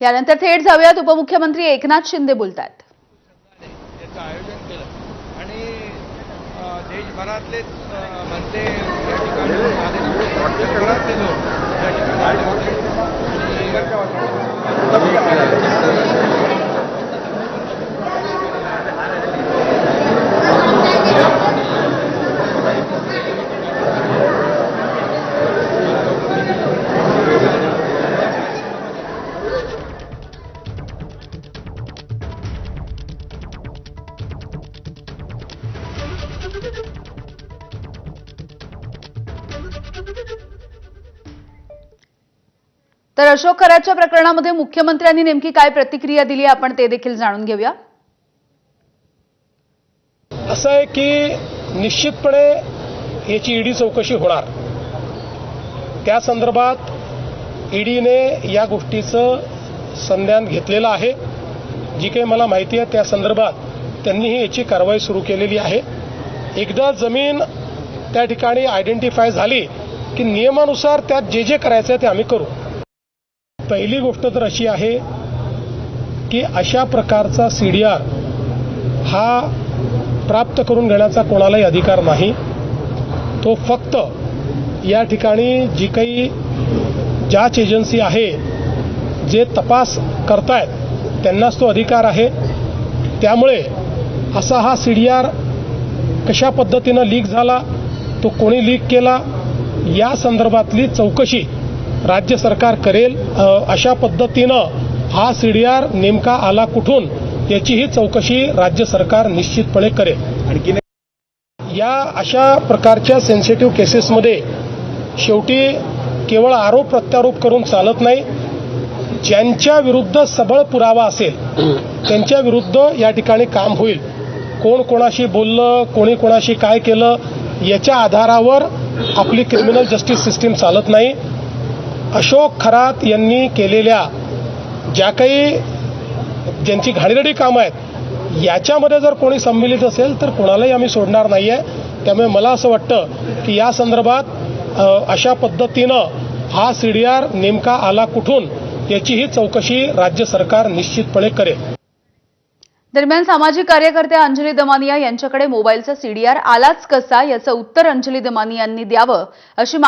यानंतर थेट जाऊयात उपमुख्यमंत्री एकनाथ शिंदे बोलतात। याचं आयोजन केलं आणि देशभरातलेच मंत्री या ठिकाणी आले होते, देशभरातले लोक या ठिकाणी आले होते तर अशोक खरातच्या प्रकरणामध्ये मुख्यमंत्र्यांनी नेमकी काय प्रतिक्रिया दिली आपण ते देखील जाणून घेऊया। असं आहे की निश्चितपणे याची ईडी चौकशी होणार। त्या संदर्भात ईडीने या गोष्टीचं संज्ञान घेतलेलं आहे। जी काही मला माहिती आहे त्या संदर्भात त्यांनीही याची कारवाई सुरू केलेली आहे। एकदा जमीन त्या ठिकाणी आयडेंटिफाय झाली की नियमानुसार त्यात जे जे करायचं आहे ते आम्ही करू। पहिली गोष्ट तर अशी आहे की अशा प्रकारचा सीडीआर हा प्राप्त करून घेण्याचा कोणालाही अधिकार नाही। तो फक्त या ठिकाणी जी काही जांच एजन्सी आहे, जे तपास करतायत त्यांनाच तो अधिकार आहे। त्यामुळे असा हा सीडीआर कशा पद्धतीनं लीक झाला, तो कोणी लीक केला, या संदर्भातली चौकशी राज्य सरकार करेल। अशा पद्धतीनं हा सीडीआर नेमका आला कुठून याचीही चौकशी राज्य सरकार निश्चितपणे करेल। आणखी या अशा प्रकारच्या सेन्सिटिव्ह केसेसमध्ये शेवटी केवळ आरोप प्रत्यारोप करून चालत नाही। ज्यांच्या विरुद्ध सबळ पुरावा असेल त्यांच्या विरुद्ध या ठिकाणी काम होईल। कोण कोणाशी बोललं, कोणी कोणाशी काय केलं याच्या आधारावर आपली क्रिमिनल जस्टिस सिस्टीम चालत नाही। अशोक खरात यांनी केलेल्या ज्या काही ज्यांची घाणेरडी कामं आहेत याच्यामध्ये जर कोणी सम्मिलित असेल तर कोणालाही आम्ही सोडणार नाही आहे। त्यामुळे मला असं वाटतं की या संदर्भात अशा पद्धतीनं हा सीडीआर नेमका आला कुठून याचीही चौकशी राज्य सरकार निश्चितपणे करेल। दरम्यान सामाजिक कार्यकर्त्या अंजली दमानिया यांच्याकडे मोबाईलचा सीडीआर आलाच कसा याचं उत्तर अंजली दमानियांनी द्यावं अशी मागणी